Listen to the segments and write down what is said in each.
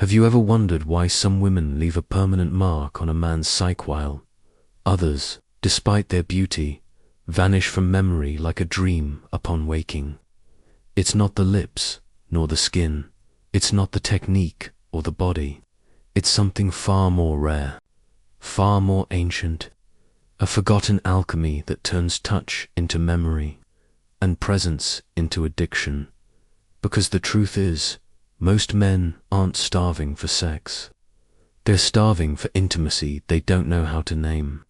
Have you ever wondered why some women leave a permanent mark on a man's psyche while others, despite their beauty, vanish from memory like a dream upon waking? It's not the lips, nor the skin. It's not the technique or the body. It's something far more rare, far more ancient, a forgotten alchemy that turns touch into memory and presence into addiction. Because the truth is, most men aren't starving for sex. They're starving for intimacy they don't know how to name.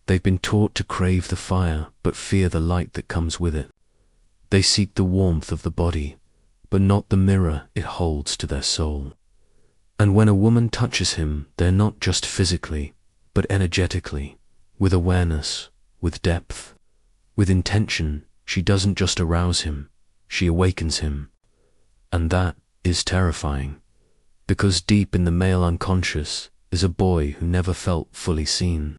They've been taught to crave the fire but fear the light that comes with it. They seek the warmth of the body, but not the mirror it holds to their soul. And when a woman touches him, they're not just physically, but energetically, with awareness, with depth, with intention. She doesn't just arouse him, she awakens him. And that is terrifying, because deep in the male unconscious is a boy who never felt fully seen,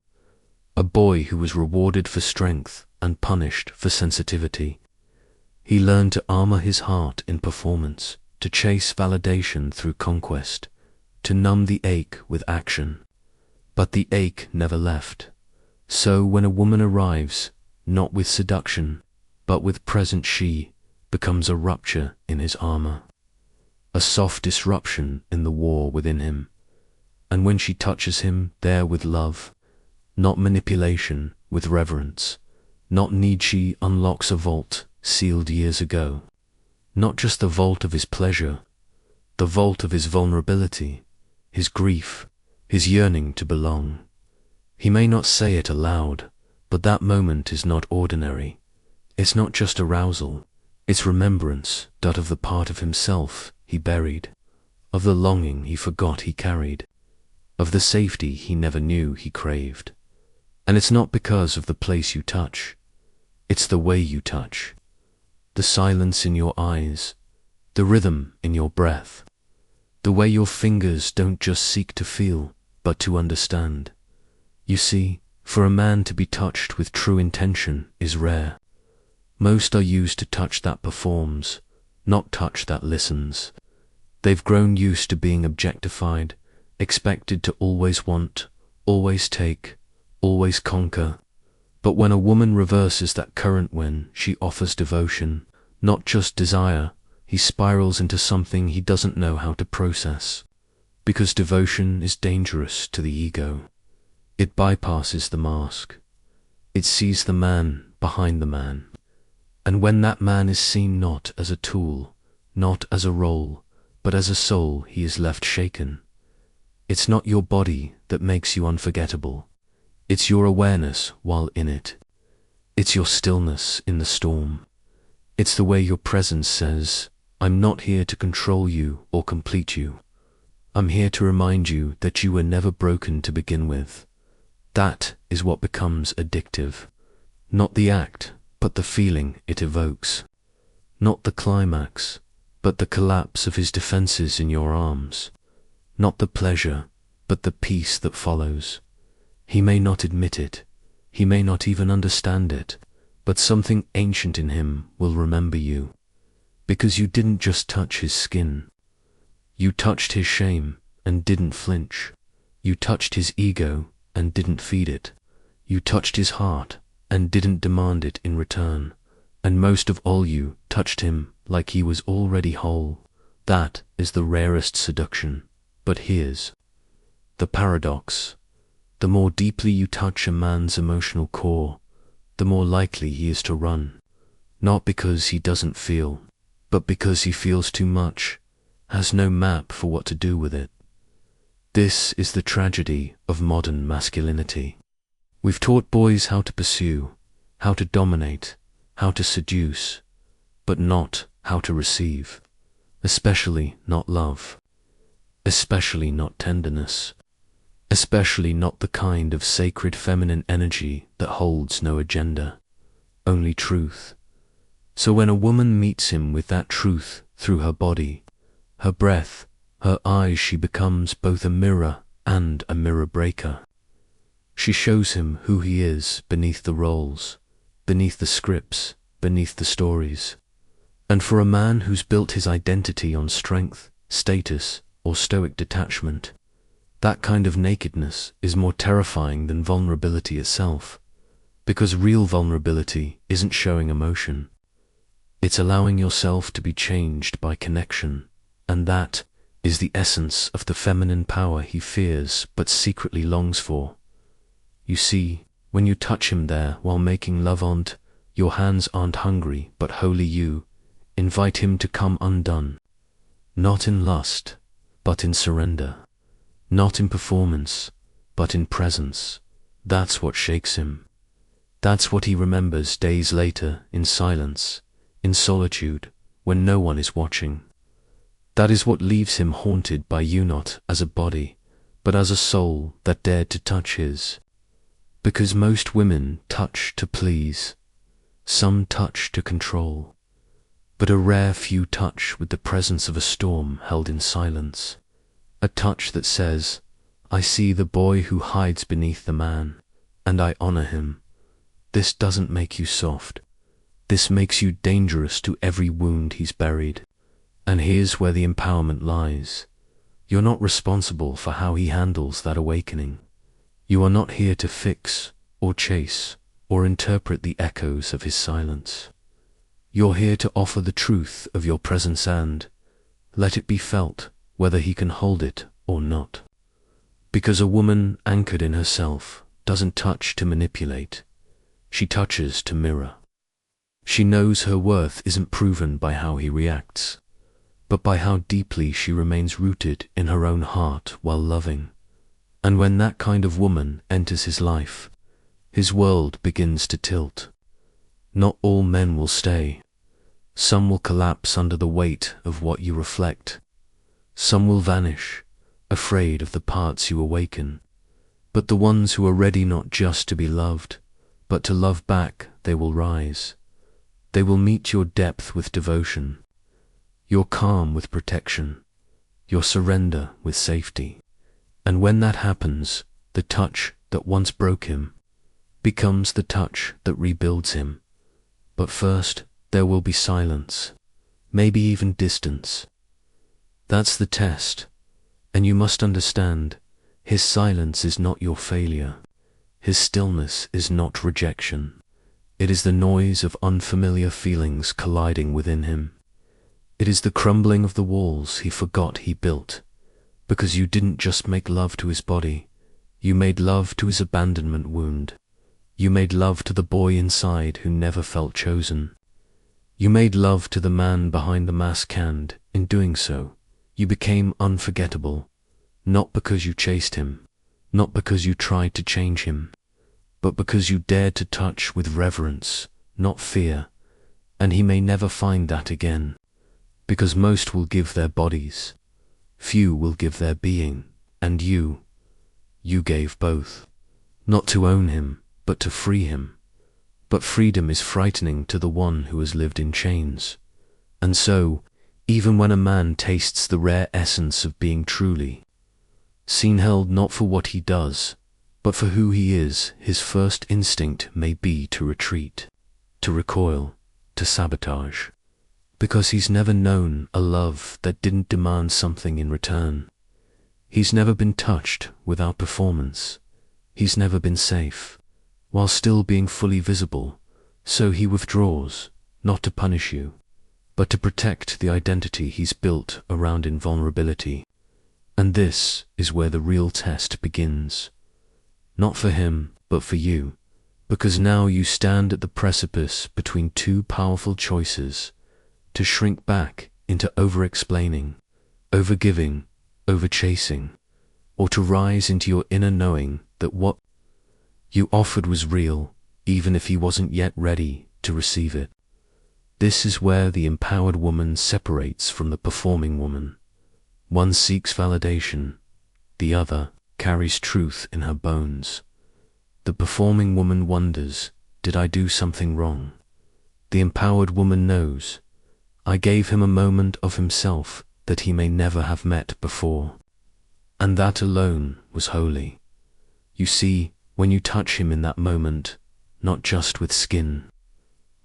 a boy who was rewarded for strength and punished for sensitivity. He learned to armor his heart in performance, to chase validation through conquest, to numb the ache with action. But the ache never left. So when a woman arrives, not with seduction, but with present, she becomes a rupture in his armor, a soft disruption in the war within him. And when she touches him there with love, not manipulation, with reverence, not need, she unlocks a vault sealed years ago. Not just the vault of his pleasure, the vault of his vulnerability, his grief, his yearning to belong. He may not say it aloud, but that moment is not ordinary. It's not just arousal, it's remembrance that of the part of himself he buried, of the longing he forgot he carried, of the safety he never knew he craved. And it's not because of the place you touch, it's the way you touch, the silence in your eyes, the rhythm in your breath, the way your fingers don't just seek to feel, but to understand. You see, for a man to be touched with true intention is rare. Most are used to touch that performs, not touch that listens. They've grown used to being objectified, expected to always want, always take, always conquer. But when a woman reverses that current, when she offers devotion, not just desire, he spirals into something he doesn't know how to process. Because devotion is dangerous to the ego. It bypasses the mask. It sees the man behind the man. And when that man is seen not as a tool, not as a role, but as a soul, he is left shaken. It's not your body that makes you unforgettable. It's your awareness while in it. It's your stillness in the storm. It's the way your presence says, I'm not here to control you or complete you. I'm here to remind you that you were never broken to begin with. That is what becomes addictive. Not the act, but the feeling it evokes. Not the climax, but the collapse of his defenses in your arms. Not the pleasure, but the peace that follows. He may not admit it, he may not even understand it, but something ancient in him will remember you. Because you didn't just touch his skin. You touched his shame and didn't flinch. You touched his ego and didn't feed it. You touched his heart and didn't demand it in return. And most of all, you touched him like he was already whole. That is the rarest seduction. But here's the paradox. The more deeply you touch a man's emotional core, the more likely he is to run. Not because he doesn't feel, but because he feels too much, has no map for what to do with it. This is the tragedy of modern masculinity. We've taught boys how to pursue, how to dominate, how to seduce, but not how to receive, especially not love, especially not tenderness, especially not the kind of sacred feminine energy that holds no agenda, only truth. So when a woman meets him with that truth through her body, her breath, her eyes, she becomes both a mirror and a mirror breaker. She shows him who he is beneath the roles, beneath the scripts, beneath the stories. And for a man who's built his identity on strength, status, or stoic detachment. That kind of nakedness is more terrifying than vulnerability itself, because real vulnerability isn't showing emotion. It's allowing yourself to be changed by connection, and that is the essence of the feminine power he fears but secretly longs for. You see, when you touch him there while making love your hands aren't hungry but wholly you, invite him to come undone. Not in lust, but in surrender. Not in performance, but in presence. That's what shakes him. That's what he remembers days later in silence, in solitude, when no one is watching. That is what leaves him haunted by you, not as a body, but as a soul that dared to touch his. Because most women touch to please, some touch to control, but a rare few touch with the presence of a storm held in silence. A touch that says, I see the boy who hides beneath the man, and I honor him. This doesn't make you soft. This makes you dangerous to every wound he's buried. And here's where the empowerment lies. You're not responsible for how he handles that awakening. You are not here to fix, or chase, or interpret the echoes of his silence. You're here to offer the truth of your presence and let it be felt, whether he can hold it or not. Because a woman anchored in herself doesn't touch to manipulate. She touches to mirror. She knows her worth isn't proven by how he reacts, but by how deeply she remains rooted in her own heart while loving. And when that kind of woman enters his life, his world begins to tilt. Not all men will stay. Some will collapse under the weight of what you reflect. Some will vanish, afraid of the parts you awaken. But the ones who are ready not just to be loved, but to love back, they will rise. They will meet your depth with devotion, your calm with protection, your surrender with safety. And when that happens, the touch that once broke him becomes the touch that rebuilds him. But first, there will be silence, maybe even distance. That's the test, and you must understand, his silence is not your failure. His stillness is not rejection. It is the noise of unfamiliar feelings colliding within him. It is the crumbling of the walls he forgot he built, because you didn't just make love to his body, you made love to his abandonment wound. You made love to the boy inside who never felt chosen. You made love to the man behind the mask, and, in doing so, you became unforgettable, not because you chased him, not because you tried to change him, but because you dared to touch with reverence, not fear. And he may never find that again, because most will give their bodies, few will give their being, and you gave both, not to own him, but to free him. But freedom is frightening to the one who has lived in chains. And so, even when a man tastes the rare essence of being truly seen, held not for what he does, but for who he is, his first instinct may be to retreat, to recoil, to sabotage, because he's never known a love that didn't demand something in return. He's never been touched without performance. He's never been safe, while still being fully visible, so he withdraws, not to punish you, but to protect the identity he's built around invulnerability. And this is where the real test begins. Not for him, but for you, because now you stand at the precipice between two powerful choices: to shrink back into over-explaining, over-giving, over-chasing, or to rise into your inner knowing that what you offered was real, even if he wasn't yet ready to receive it. This is where the empowered woman separates from the performing woman. One seeks validation, the other carries truth in her bones. The performing woman wonders, did I do something wrong? The empowered woman knows, I gave him a moment of himself that he may never have met before. And that alone was holy. You see, when you touch him in that moment, not just with skin,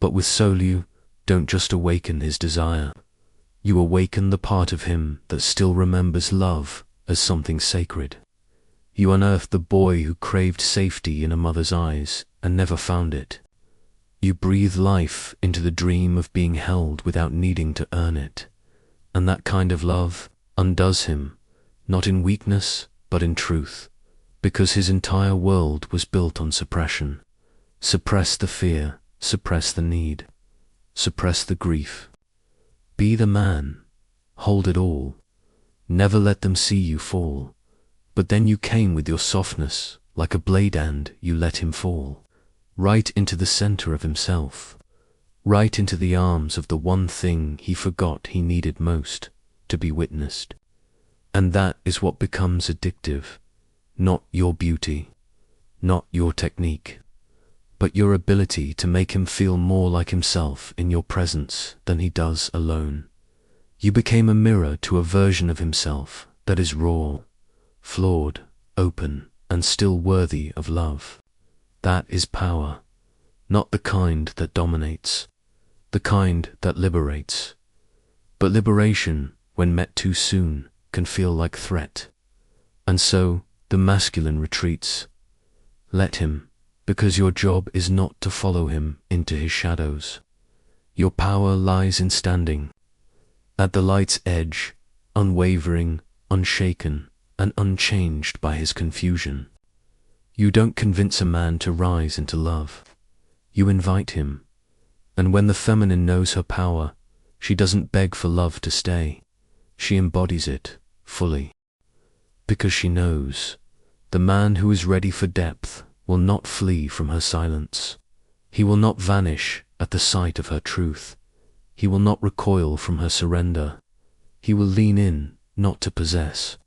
but with soul, you don't just awaken his desire. You awaken the part of him that still remembers love as something sacred. You unearth the boy who craved safety in a mother's eyes and never found it. You breathe life into the dream of being held without needing to earn it. And that kind of love undoes him, not in weakness, but in truth, because his entire world was built on suppression. Suppress the fear, suppress the need, suppress the grief. Be the man, hold it all, never let them see you fall. But then you came with your softness, like a blade, and you let him fall, right into the center of himself, right into the arms of the one thing he forgot he needed most, to be witnessed. And that is what becomes addictive, not your beauty, not your technique, but your ability to make him feel more like himself in your presence than he does alone. You became a mirror to a version of himself that is raw, flawed, open, and still worthy of love. That is power, not the kind that dominates, the kind that liberates. But liberation, when met too soon, can feel like threat. And so, the masculine retreats. Let him, because your job is not to follow him into his shadows. Your power lies in standing at the light's edge, unwavering, unshaken, and unchanged by his confusion. You don't convince a man to rise into love. You invite him. And when the feminine knows her power, she doesn't beg for love to stay. She embodies it fully. Because she knows the man who is ready for depth will not flee from her silence. He will not vanish at the sight of her truth. He will not recoil from her surrender. He will lean in, not to possess,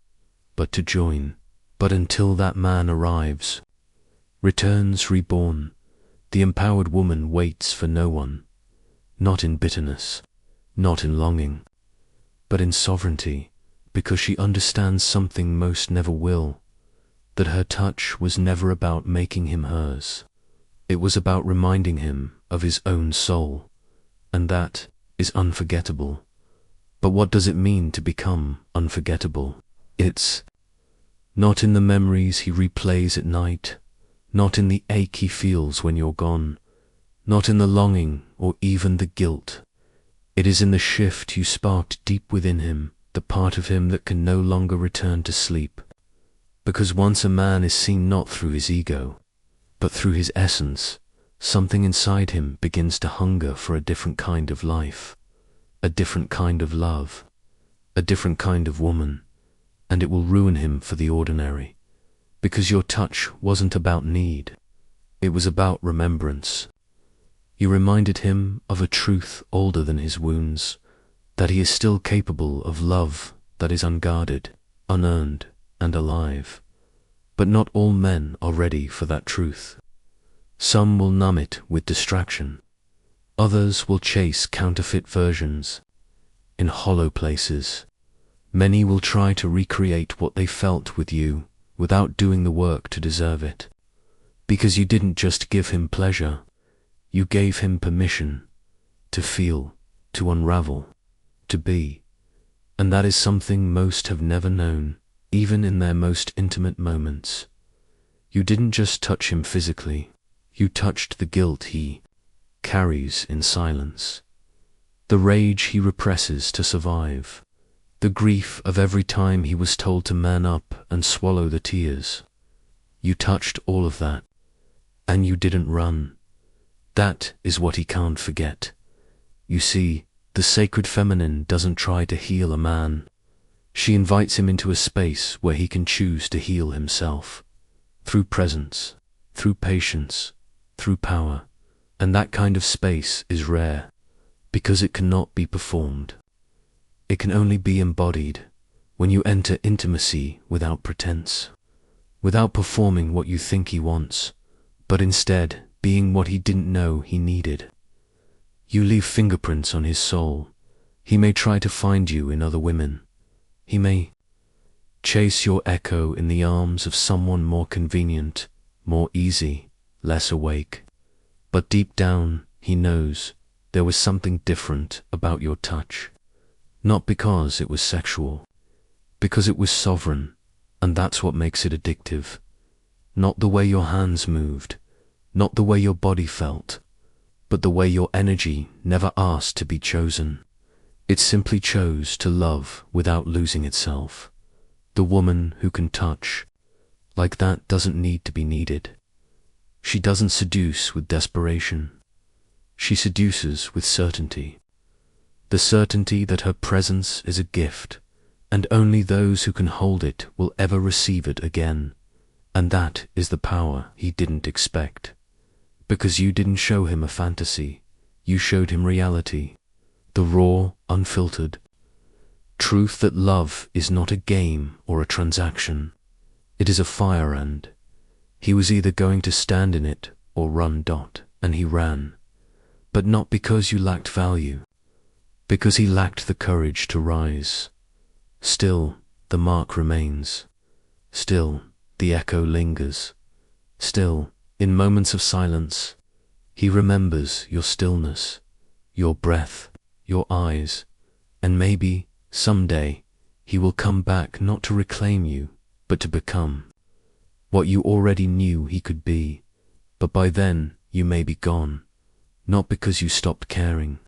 but to join. But until that man arrives, returns reborn, the empowered woman waits for no one, not in bitterness, not in longing, but in sovereignty, because she understands something most never will, that her touch was never about making him hers. It was about reminding him of his own soul, and that is unforgettable. But what does it mean to become unforgettable? It's not in the memories he replays at night, not in the ache he feels when you're gone, not in the longing or even the guilt. It is in the shift you sparked deep within him, the part of him that can no longer return to sleep. Because once a man is seen not through his ego, but through his essence, something inside him begins to hunger for a different kind of life, a different kind of love, a different kind of woman, and it will ruin him for the ordinary. Because your touch wasn't about need, it was about remembrance. You reminded him of a truth older than his wounds, that he is still capable of love that is unguarded, unearned, and alive. But not all men are ready for that truth. Some will numb it with distraction. Others will chase counterfeit versions in hollow places. Many will try to recreate what they felt with you without doing the work to deserve it. Because you didn't just give him pleasure, you gave him permission to feel, to unravel, to be. And that is something most have never known, even in their most intimate moments. You didn't just touch him physically, you touched the guilt he carries in silence, the rage he represses to survive, the grief of every time he was told to man up and swallow the tears. You touched all of that, and you didn't run. That is what he can't forget. You see, the sacred feminine doesn't try to heal a man. She invites him into a space where he can choose to heal himself, through presence, through patience, through power. And that kind of space is rare, because it cannot be performed. It can only be embodied when you enter intimacy without pretense, without performing what you think he wants, but instead being what he didn't know he needed. You leave fingerprints on his soul. He may try to find you in other women. He may chase your echo in the arms of someone more convenient, more easy, less awake. But deep down, he knows there was something different about your touch. Not because it was sexual, because it was sovereign, and that's what makes it addictive. Not the way your hands moved, not the way your body felt, but the way your energy never asked to be chosen. It simply chose to love without losing itself. The woman who can touch like that doesn't need to be needed. She doesn't seduce with desperation. She seduces with certainty. The certainty that her presence is a gift, and only those who can hold it will ever receive it again. And that is the power he didn't expect. Because you didn't show him a fantasy, you showed him reality, the raw, unfiltered truth that love is not a game or a transaction. It is a fire, and he was either going to stand in it or run. And he ran. But not because you lacked value, because he lacked the courage to rise. Still, the mark remains. Still, the echo lingers. Still, in moments of silence, he remembers your stillness, your breath, your eyes, and maybe, someday, he will come back not to reclaim you, but to become what you already knew he could be. But by then, you may be gone, not because you stopped caring,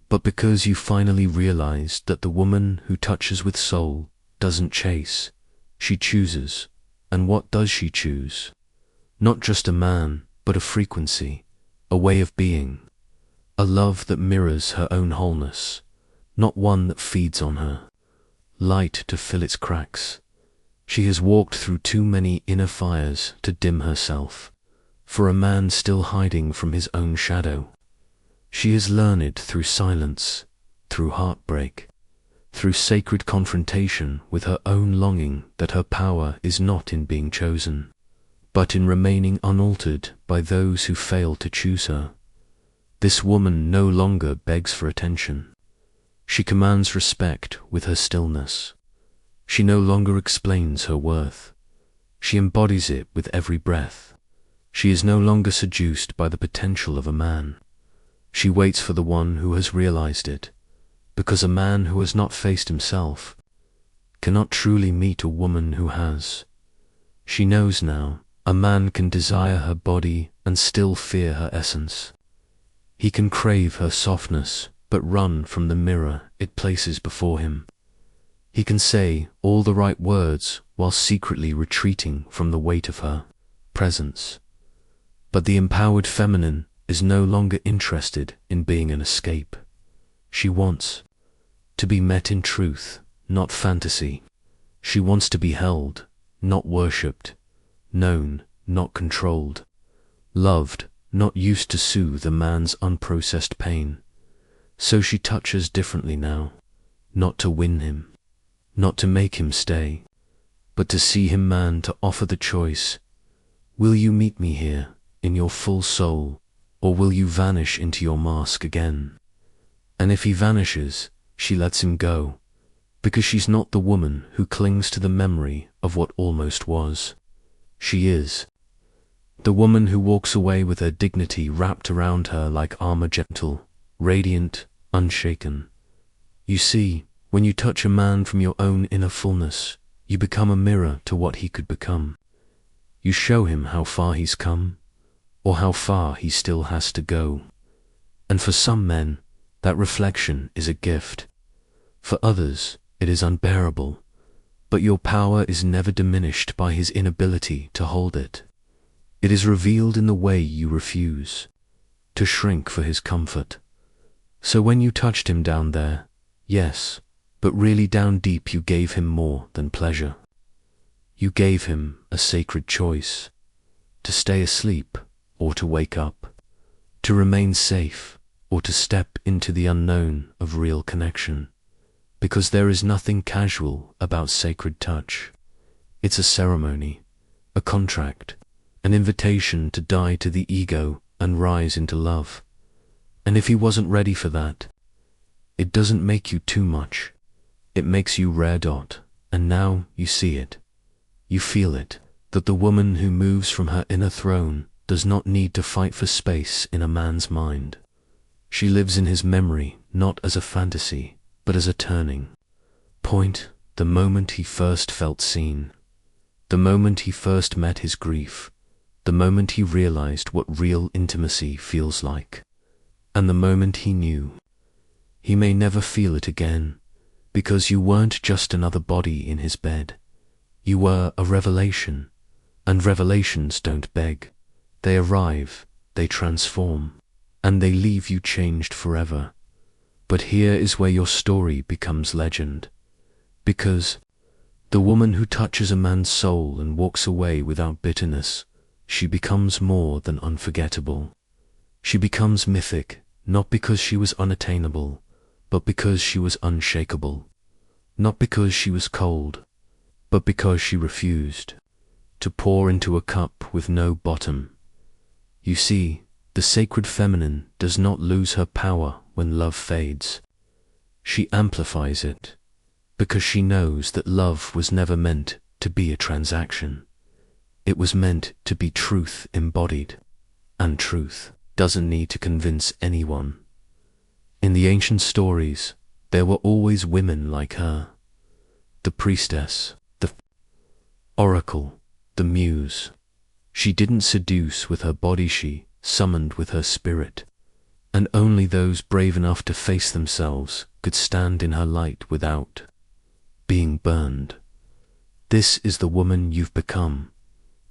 but because you finally realized that the woman who touches with soul doesn't chase, she chooses. And what does she choose? Not just a man, but a frequency, a way of being, a love that mirrors her own wholeness, not one that feeds on her, light to fill its cracks. She has walked through too many inner fires to dim herself, for a man still hiding from his own shadow. She has learned through silence, through heartbreak, through sacred confrontation with her own longing that her power is not in being chosen, but in remaining unaltered by those who fail to choose her. This woman no longer begs for attention. She commands respect with her stillness. She no longer explains her worth. She embodies it with every breath. She is no longer seduced by the potential of a man. She waits for the one who has realized it, because a man who has not faced himself cannot truly meet a woman who has. She knows now, a man can desire her body and still fear her essence. He can crave her softness, but run from the mirror it places before him. He can say all the right words while secretly retreating from the weight of her presence. But the empowered feminine is no longer interested in being an escape. She wants to be met in truth, not fantasy. She wants to be held, not worshipped, known, not controlled, loved, not used to soothe a man's unprocessed pain. So she touches differently now, not to win him, not to make him stay, but to see him man, to offer the choice. Will you meet me here, in your full soul, or will you vanish into your mask again? And if he vanishes, she lets him go, because she's not the woman who clings to the memory of what almost was. She is the woman who walks away with her dignity wrapped around her like armor, gentle, radiant, unshaken. You see, when you touch a man from your own inner fullness, you become a mirror to what he could become. You show him how far he's come, or how far he still has to go. And for some men, that reflection is a gift. For others, it is unbearable, but your power is never diminished by his inability to hold it. It is revealed in the way you refuse to shrink for his comfort. So when you touched him down there, yes, but really down deep, you gave him more than pleasure. You gave him a sacred choice, to stay asleep or to wake up, to remain safe or to step into the unknown of real connection. Because there is nothing casual about sacred touch. It's a ceremony, a contract, an invitation to die to the ego and rise into love. And if he wasn't ready for that, it doesn't make you too much. It makes you rare. And now you see it. You feel it, that the woman who moves from her inner throne does not need to fight for space in a man's mind. She lives in his memory, not as a fantasy, but as a turning point, the moment he first felt seen, the moment he first met his grief, the moment he realized what real intimacy feels like, and the moment he knew he may never feel it again, because you weren't just another body in his bed. You were a revelation, and revelations don't beg. They arrive, they transform, and they leave you changed forever. But here is where your story becomes legend, because the woman who touches a man's soul and walks away without bitterness, she becomes more than unforgettable. She becomes mythic, not because she was unattainable, but because she was unshakable. Not because she was cold, but because she refused to pour into a cup with no bottom. You see, the sacred feminine does not lose her power when love fades. She amplifies it, because she knows that love was never meant to be a transaction. It was meant to be truth embodied, and truth doesn't need to convince anyone. In the ancient stories, there were always women like her. The priestess, the oracle, the muse. She didn't seduce with her body, she summoned with her spirit. And only those brave enough to face themselves could stand in her light without being burned. This is the woman you've become.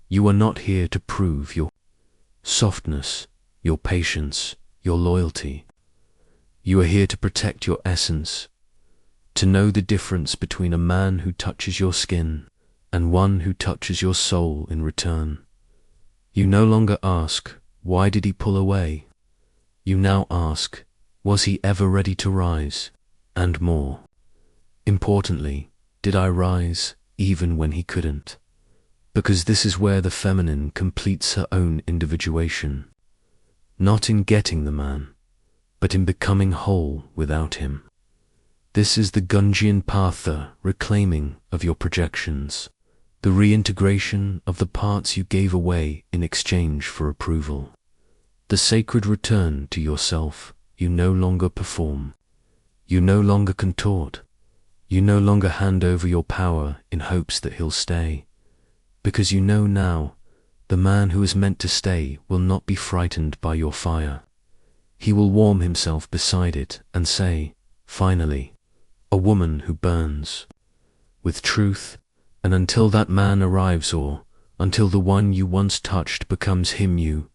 You are not here to prove your softness, your patience, your loyalty. You are here to protect your essence, to know the difference between a man who touches your skin and one who touches your soul in return. You no longer ask, why did he pull away? You now ask, was he ever ready to rise? And more importantly, did I rise even when he couldn't? Because this is where the feminine completes her own individuation, not in getting the man, but in becoming whole without him. This is the Jungian path, the reclaiming of your projections, the reintegration of the parts you gave away in exchange for approval, the sacred return to yourself. You no longer perform, you no longer contort, you no longer hand over your power in hopes that he'll stay, because you know now the man who is meant to stay will not be frightened by your fire. He will warm himself beside it and say, finally, a woman who burns with truth. And until that man arrives, or until the one you once touched becomes him, you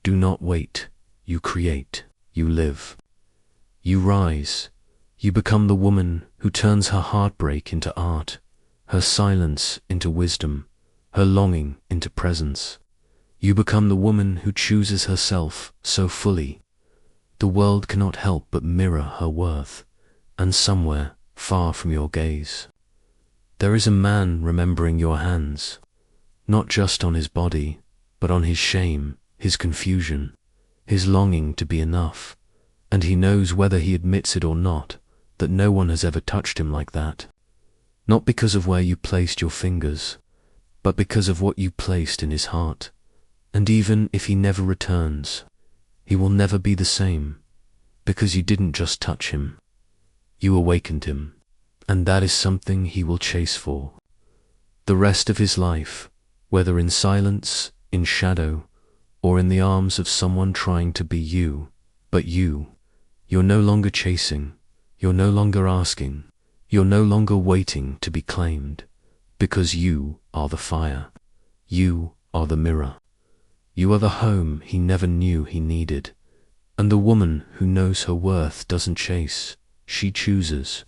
do not wait. You create, you live, you rise. You become the woman who turns her heartbreak into art, her silence into wisdom, her longing into presence. You become the woman who chooses herself so fully, the world cannot help but mirror her worth, and somewhere far from your gaze, there is a man remembering your hands, not just on his body, but on his shame, his confusion, his longing to be enough, and he knows whether he admits it or not, that no one has ever touched him like that. Not because of where you placed your fingers, but because of what you placed in his heart. And even if he never returns, he will never be the same, because you didn't just touch him, you awakened him. And that is something he will chase for the rest of his life, whether in silence, in shadow, or in the arms of someone trying to be you. But you're no longer chasing, you're no longer asking, you're no longer waiting to be claimed, because you are the fire, you are the mirror, you are the home he never knew he needed. And the woman who knows her worth doesn't chase, she chooses.